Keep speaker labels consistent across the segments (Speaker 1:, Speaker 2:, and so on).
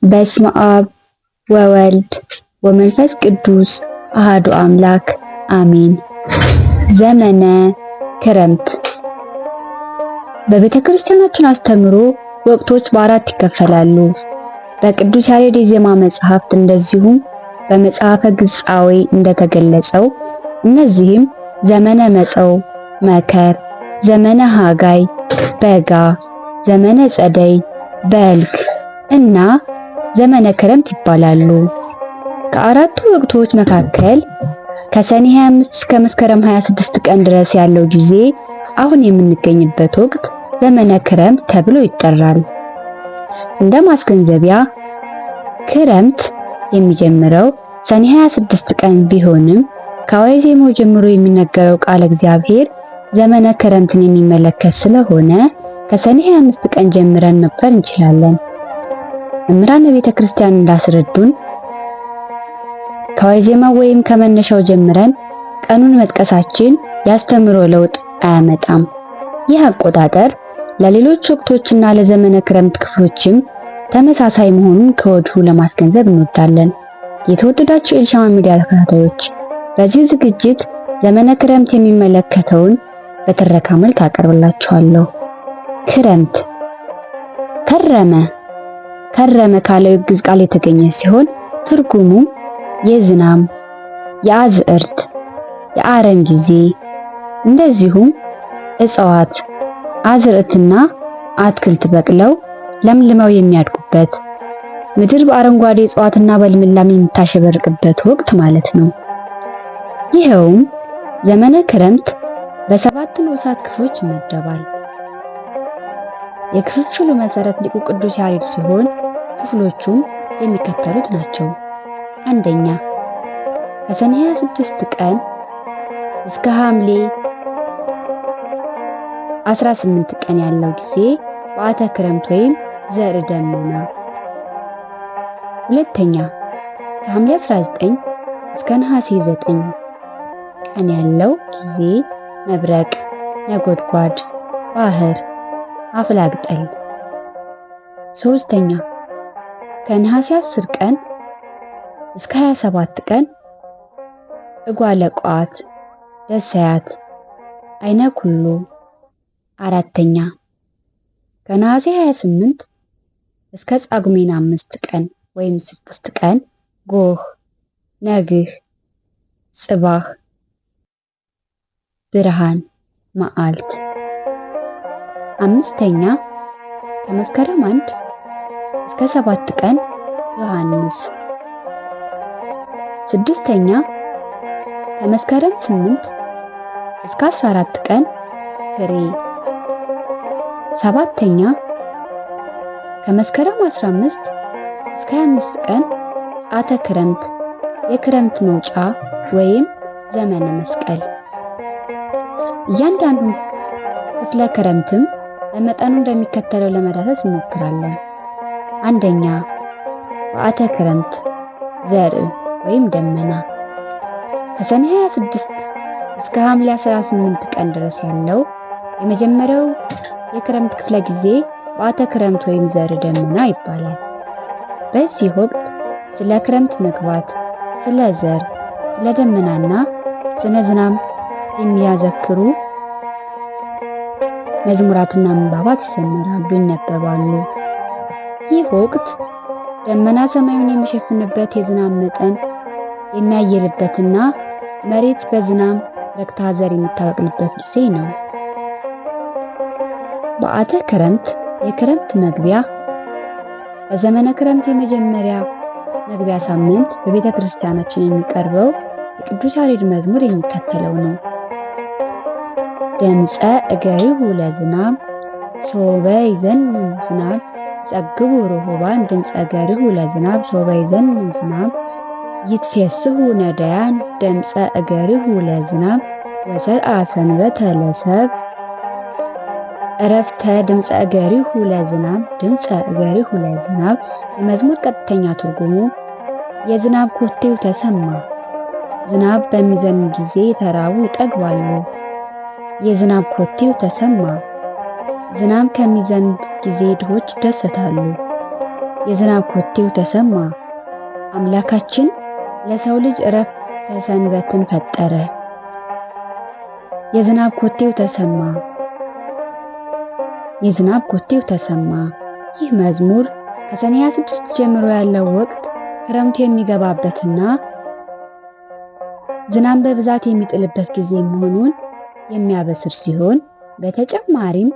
Speaker 1: በስመ አብ ወወልድ ወመንፈስ ቅዱስ አሃዱ አምላክ አሜን። ዘመነ ክረምት። በቤተ ክርስቲያናችን አስተምህሮ ወቅቶች በአራት ይከፈላሉ። በቅዱስ ያሬድ የዜማ መጽሐፍት እንደዚሁም በመጽሐፈ ግጻዌ እንደተገለጸው እነዚህም ዘመነ መጸው፣ መከር፣ ዘመነ ሐጋይ፣ በጋ፣ ዘመነ ጸደይ፣ በልግ እና ዘመነ ክረምት ይባላሉ። ከአራቱ ወቅቶች መካከል ከሰኔ 25 እስከ መስከረም 26 ቀን ድረስ ያለው ጊዜ አሁን የምንገኝበት ወቅት ዘመነ ክረምት ተብሎ ይጠራል። እንደ ማስገንዘቢያ ክረምት የሚጀምረው ሰኔ 26 ቀን ቢሆንም ከዋዜማው ጀምሮ የሚነገረው ቃለ እግዚአብሔር ዘመነ ክረምትን የሚመለከት ስለሆነ ከሰኔ 25 ቀን ጀምረን መቁጠር እንችላለን። መምህራነ ቤተ ክርስቲያን እንዳስረዱን ከዋዜማው ወይም ከመነሻው ጀምረን ቀኑን መጥቀሳችን ያስተምሮ ለውጥ አያመጣም። ይህ አቆጣጠር ለሌሎች ወቅቶችና ለዘመነ ክረምት ክፍሎችም ተመሳሳይ መሆኑን ከወዲሁ ለማስገንዘብ እንወዳለን። የተወደዳችሁ ኤልሻማ ሚዲያ ተከታታዮች፣ በዚህ ዝግጅት ዘመነ ክረምት የሚመለከተውን በትረካ መልክ አቀርብላችኋለሁ። ክረምት ከረመ ካለው የግዕዝ ቃል የተገኘ ሲሆን ትርጉሙም የዝናም፣ የአዝዕርት፣ የአረም ጊዜ እንደዚሁም እጽዋት፣ አዝዕርትና አትክልት በቅለው ለምልመው የሚያድጉበት ምድር በአረንጓዴ እጽዋትና በልምላሜ የምታሸበርቅበት ወቅት ማለት ነው። ይኸውም ዘመነ ክረምት በሰባት ንዑሳት ክፍሎች ይመደባል። የክፍፍሉ መሰረት ሊቁ ቅዱስ ያሬድ ሲሆን ክፍሎቹም የሚከተሉት ናቸው። አንደኛ፣ ከሰኔ 26 ቀን እስከ ሐምሌ 18 ቀን ያለው ጊዜ በዓተ ክረምት ወይም ዘር ደመና። ሁለተኛ፣ ከሐምሌ 19 እስከ ነሐሴ 9 ቀን ያለው ጊዜ መብረቅ፣ ነጎድጓድ፣ ባህር፣ አፍላግጠል። ሶስተኛ፣ ከነሐሴ 10 ቀን እስከ 27 ቀን እጓለ ቋት፣ ደሰያት፣ አይነ ኩሉ። አራተኛ፣ ከነሐሴ 28 እስከ ጳጉሜን 5 ቀን ወይም 6 ቀን ጎህ፣ ነግህ፣ ጽባህ፣ ብርሃን፣ መዓልት። አምስተኛ፣ ከመስከረም 1 እስከ 7 ቀን ዮሐንስ። ስድስተኛ፣ ከመስከረም 8 እስከ 14 ቀን ፍሬ። ሰባተኛ፣ ከመስከረም 15 እስከ 25 ቀን ጻተ ክረምት የክረምት መውጫ ወይም ዘመነ መስቀል። እያንዳንዱን ክፍለ ክረምትም በመጠኑ እንደሚከተለው ለመዳሰስ እንሞክራለን። አንደኛ፣ በዓተ ክረምት ዘር ወይም ደመና ከሰኔ 26 እስከ ሐምሌ 18 ቀን ድረስ ያለው የመጀመሪያው የክረምት ክፍለ ጊዜ በዓተ ክረምት ወይም ዘር ደመና ይባላል። በዚህ ወቅት ስለ ክረምት መግባት፣ ስለ ዘር፣ ስለ ደመናና ስለ ዝናብ የሚያዘክሩ መዝሙራትና ምንባባት ይዘመራሉ፣ ይነበባሉ። ይህ ወቅት ደመና ሰማዩን የሚሸፍንበት፣ የዝናብ መጠን የሚያየልበትና መሬት በዝናብ ረክታ ዘር የምታበቅልበት ጊዜ ነው። በዓተ ክረምት የክረምት መግቢያ በዘመነ ክረምት የመጀመሪያ መግቢያ ሳምንት በቤተ ክርስቲያናችን የሚቀርበው የቅዱስ ያሬድ መዝሙር የሚከተለው ነው። ድምፀ እገሪሁ ለዝናብ ሶበ ይዘንን ዝናብ ይጸግቡ ርሁባን። ድምፀ እገሪሁ ለዝናብ ሶበ ይዘንን ዝናብ ይትፌስሑ ነዳያን። ድምፀ እገሪሁ ለዝናብ ወሰርአ ሰንበተ ለሰብ እረፍተ። ድምፀ እገሪሁ ለዝናብ ድምፀ እገሪሁ ለዝናብ። የመዝሙር ቀጥተኛ ትርጉሙ የዝናብ ኮቴው ተሰማ። ዝናብ በሚዘንብ ጊዜ የተራቡ ይጠግባሉ። የዝናብ ኮቴው ተሰማ። ዝናብ ከሚዘንብ ጊዜ ድሆች ይደሰታሉ። የዝናብ ኮቴው ተሰማ። አምላካችን ለሰው ልጅ ዕረፍተ ሰንበትን ፈጠረ። የዝናብ ኮቴው ተሰማ። የዝናብ ኮቴው ተሰማ። ይህ መዝሙር ከሰኔ 26 ጀምሮ ያለው ወቅት ክረምቱ የሚገባበትና ዝናብ በብዛት የሚጥልበት ጊዜ መሆኑን የሚያበስር ሲሆን በተጨማሪም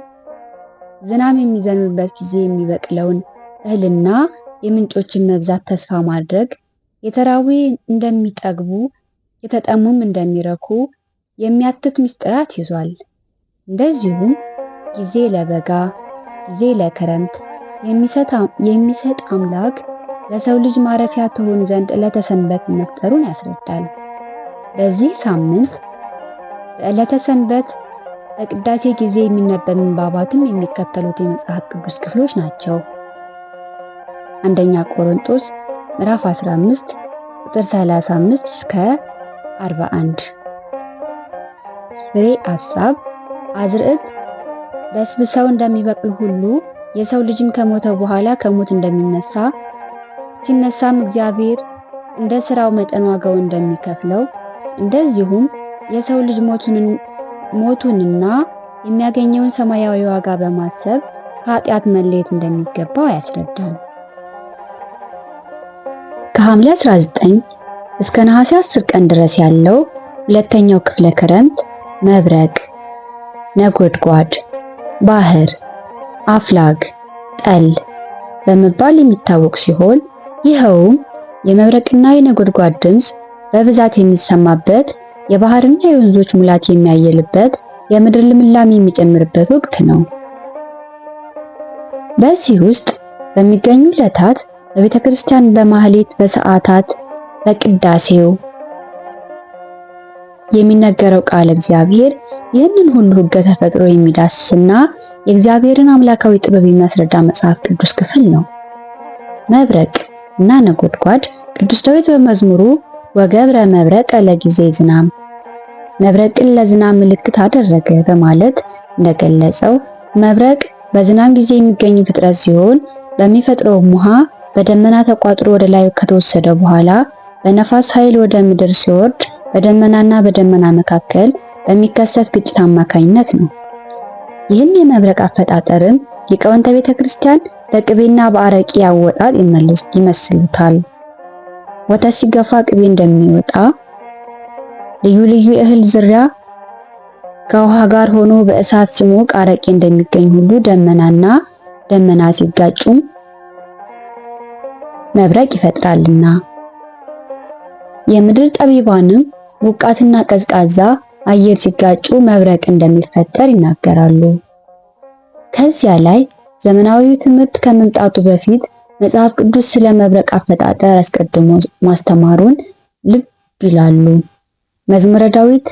Speaker 1: ዝናብ የሚዘንብበት ጊዜ የሚበቅለውን እህልና የምንጮችን መብዛት ተስፋ ማድረግ፣ የተራቡ እንደሚጠግቡ የተጠሙም እንደሚረኩ የሚያትት ምስጢራት ይዟል። እንደዚሁም ጊዜ ለበጋ ጊዜ ለክረምት የሚሰጥ አምላክ ለሰው ልጅ ማረፊያ ትሆን ዘንድ ዕለተ ሰንበት መፍጠሩን ያስረዳል። በዚህ ሳምንት በዕለተ ሰንበት በቅዳሴ ጊዜ የሚነበብ ምንባባትም የሚከተሉት የመጽሐፍ ቅዱስ ክፍሎች ናቸው። አንደኛ ቆሮንቶስ ምዕራፍ 15 ቁጥር 35 እስከ 41። ፍሬ ሐሳብ አዝርዕት በስብሰው እንደሚበቅል ሁሉ የሰው ልጅም ከሞተ በኋላ ከሞት እንደሚነሳ ሲነሳም እግዚአብሔር እንደ ሥራው መጠን ዋጋውን እንደሚከፍለው እንደዚሁም የሰው ልጅ ሞቱንና የሚያገኘውን ሰማያዊ ዋጋ በማሰብ ከኃጢአት መለየት እንደሚገባው ያስረዳል። ከሐምሌ 19 እስከ ነሐሴ 10 ቀን ድረስ ያለው ሁለተኛው ክፍለ ክረምት መብረቅ፣ ነጎድጓድ፣ ባህር፣ አፍላግ፣ ጠል በመባል የሚታወቅ ሲሆን ይኸውም የመብረቅና የነጎድጓድ ድምፅ በብዛት የሚሰማበት የባህርና የወንዞች ሙላት የሚያየልበት የምድር ልምላሜ የሚጨምርበት ወቅት ነው። በዚህ ውስጥ በሚገኙ ዕለታት በቤተ ክርስቲያን በማህሌት፣ በሰዓታት፣ በቅዳሴው የሚነገረው ቃል እግዚአብሔር ይህንን ሁሉ ሕገ ተፈጥሮ የሚዳስስና የእግዚአብሔርን አምላካዊ ጥበብ የሚያስረዳ መጽሐፍ ቅዱስ ክፍል ነው። መብረቅ እና ነጎድጓድ ቅዱስ ዳዊት በመዝሙሩ ወገብረ መብረቀ ለጊዜ ዝናም መብረቅን ለዝናብ ምልክት አደረገ በማለት እንደገለጸው መብረቅ በዝናብ ጊዜ የሚገኝ ፍጥረት ሲሆን በሚፈጥረውም ውሃ በደመና ተቋጥሮ ወደ ላይ ከተወሰደ በኋላ በነፋስ ኃይል ወደ ምድር ሲወርድ በደመናና በደመና መካከል በሚከሰት ግጭት አማካኝነት ነው። ይህን የመብረቅ አፈጣጠርም ሊቃውንተ ቤተ ክርስቲያን በቅቤና በአረቂ አወጣጥ ይመስሉታል። ወተት ሲገፋ ቅቤ እንደሚወጣ ልዩ ልዩ የእህል ዝርያ ከውሃ ጋር ሆኖ በእሳት ሲሞቅ አረቂ እንደሚገኝ ሁሉ ደመናና ደመና ሲጋጩም መብረቅ ይፈጥራልና የምድር ጠቢባንም ሞቃትና ቀዝቃዛ አየር ሲጋጩ መብረቅ እንደሚፈጠር ይናገራሉ። ከዚያ ላይ ዘመናዊው ትምህርት ከመምጣቱ በፊት መጽሐፍ ቅዱስ ስለ መብረቅ አፈጣጠር አስቀድሞ ማስተማሩን ልብ ይላሉ። መዝሙረ ዳዊት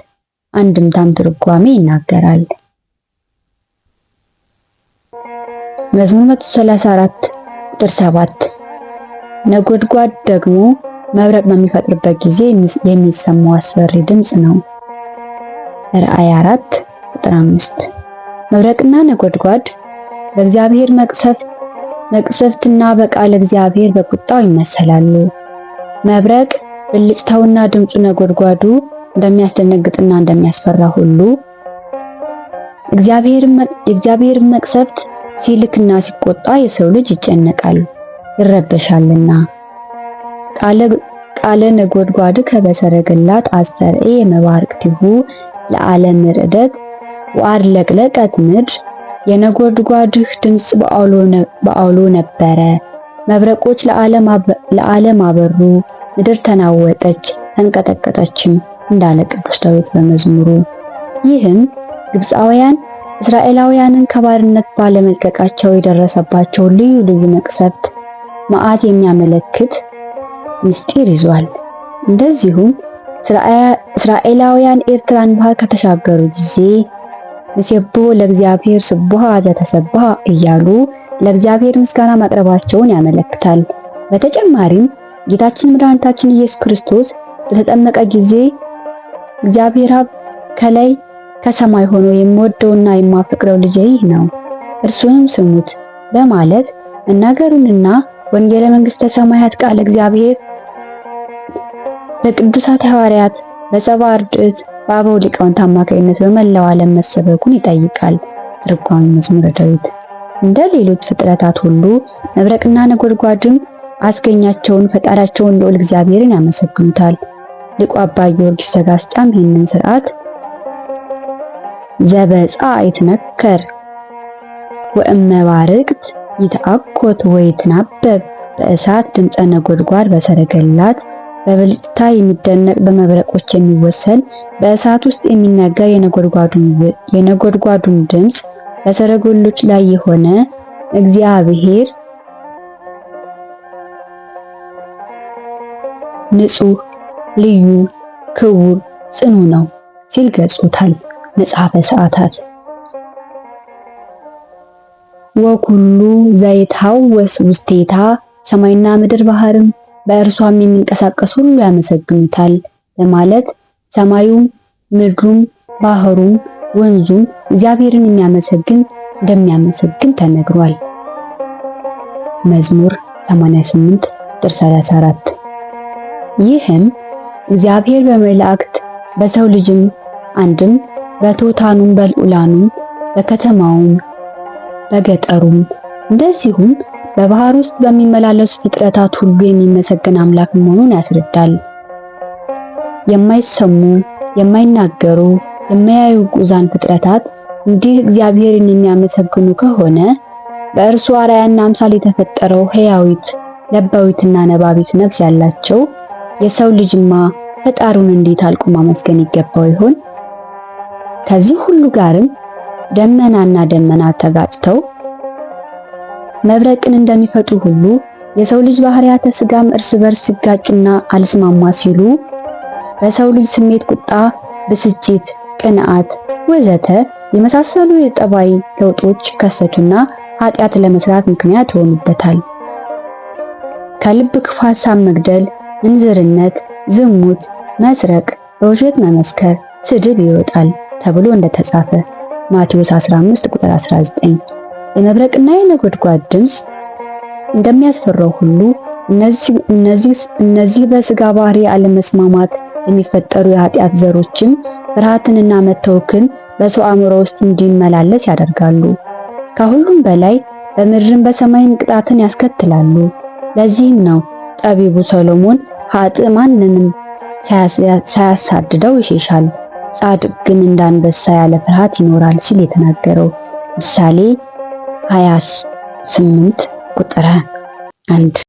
Speaker 1: አንድምታም ትርጓሜ ይናገራል። መዝሙር 134 ቁጥር 7 ነጎድጓድ ደግሞ መብረቅ በሚፈጥርበት ጊዜ የሚሰማው አስፈሪ ድምፅ ነው። ራእይ 4 ቁጥር 5 መብረቅና ነጎድጓድ በእግዚአብሔር መቅሰፍትና በቃለ እግዚአብሔር በቁጣው ይመሰላሉ። መብረቅ ብልጭታውና ድምፁ ነጎድጓዱ እንደሚያስደነግጥና እንደሚያስፈራ ሁሉ የእግዚአብሔር መቅሰፍት ሲልክና ሲቆጣ የሰው ልጅ ይጨነቃል ይረበሻልና። ቃለ ነጎድጓድ ከበሰረገላት አስተርኤ የመባርቅቲሁ ለዓለም ርዕደት ወአድለቅለቀት ምድር የነጎድጓድህ ድምፅ በአውሎ ነበረ። መብረቆች ለዓለም አበሩ፣ ምድር ተናወጠች ተንቀጠቀጠችም እንዳለ ቅዱስ ዳዊት በመዝሙሩ። ይህም ግብፃውያን እስራኤላውያንን ከባርነት ባለመልቀቃቸው የደረሰባቸው ልዩ ልዩ መቅሰፍት መዓት የሚያመለክት ምስጢር ይዟል። እንደዚሁም እስራኤላውያን ኤርትራን ባህር ከተሻገሩ ጊዜ ንሴብሖ ለእግዚአብሔር ስቡሐ ዘተሰብሐ እያሉ ለእግዚአብሔር ምስጋና ማቅረባቸውን ያመለክታል። በተጨማሪም ጌታችን መድኃኒታችን ኢየሱስ ክርስቶስ በተጠመቀ ጊዜ እግዚአብሔር አብ ከላይ ከሰማይ ሆኖ የምወደውና የማፈቅረው ልጄ ይህ ነው፣ እርሱንም ስሙት በማለት መናገሩንና ወንጌለ መንግሥተ ሰማያት ቃለ እግዚአብሔር በቅዱሳት ሐዋርያት፣ በሰብዓ አርድእት፣ በአበው ሊቃውንት አማካኝነት በመላው ዓለም መሰበኩን ይጠይቃል። ትርጓሜ መዝሙረ ዳዊት። እንደ ሌሎች ፍጥረታት ሁሉ መብረቅና ነጎድጓድም አስገኛቸውን ፈጣሪያቸውን ልዑል እግዚአብሔርን ያመሰግኑታል። ሊቁ አባ ጊዮርጊስ ዘጋስጫም ይህንን ሥርዓት ዘበጻ ይትነከር ወእመባርቅት ይትአኮት ወይትናበብ በእሳት ድምፀ ነጎድጓድ በሰረገላት በብልጭታ የሚደነቅ በመብረቆች የሚወሰን በእሳት ውስጥ የሚነገር የነጎድጓዱን ድምፅ በሰረገሎች ላይ የሆነ እግዚአብሔር ንጹሕ፣ ልዩ፣ ክቡር፣ ጽኑ ነው ሲል ገልጾታል። መጽሐፈ ሰዓታት። ወኩሉ ዘይትሐወስ ውስቴታ ሰማይና ምድር ባህርም በእርሷም የሚንቀሳቀስ ሁሉ ያመሰግኑታል በማለት ሰማዩም ምድሩም ባህሩም ወንዙም እግዚአብሔርን እንደሚያመሰግን ተነግሯል። መዝሙር 88 ቁጥር 34። ይህም እግዚአብሔር በመላእክት በሰው ልጅም አንድም በትሑታኑም በልዑላኑም በከተማውም በገጠሩም እንደዚሁም በባህር ውስጥ በሚመላለሱ ፍጥረታት ሁሉ የሚመሰገን አምላክ መሆኑን ያስረዳል። የማይሰሙ የማይናገሩ የማያዩ ጉዛን ፍጥረታት እንዲህ እግዚአብሔርን የሚያመሰግኑ ከሆነ በእርሱ አርአያና አምሳል የተፈጠረው ሕያዊት ለባዊትና ነባቢት ነፍስ ያላቸው የሰው ልጅማ ፈጣሪውን እንዴት አልቆ ማመስገን ይገባው ይሆን? ከዚህ ሁሉ ጋርም ደመናና ደመና ተጋጭተው መብረቅን እንደሚፈጥሩ ሁሉ የሰው ልጅ ባህሪያተ ሥጋም እርስ በርስ ሲጋጩና አልስማማ ሲሉ በሰው ልጅ ስሜት ቁጣ፣ ብስጭት፣ ቅንዓት ወዘተ የመሳሰሉ የጠባይ ለውጦች ከሰቱና ኃጢአት ለመስራት ምክንያት ይሆኑበታል። ከልብ ክፉ ሐሳብ መግደል፣ ምንዝርነት፣ ዝሙት፣ መስረቅ፣ በውሸት መመስከር፣ ስድብ ይወጣል ተብሎ እንደተጻፈ ማቴዎስ 15 ቁጥር 19። የመብረቅና የነጎድጓድ ድምፅ እንደሚያስፈራው ሁሉ እነዚህ በሥጋ ባህሪ አለመስማማት የሚፈጠሩ የኃጢአት ዘሮችም ፍርሃትንና መተውክን በሰው አእምሮ ውስጥ እንዲመላለስ ያደርጋሉ። ከሁሉም በላይ በምድርም በሰማይም ቅጣትን ያስከትላሉ። ለዚህም ነው ጠቢቡ ሰሎሞን ኃጥእ ማንንም ሳያሳድደው ይሸሻል፣ ጻድቅ ግን እንዳንበሳ ያለ ፍርሃት ይኖራል ሲል የተናገረው ምሳሌ 28 ቁጥር 1።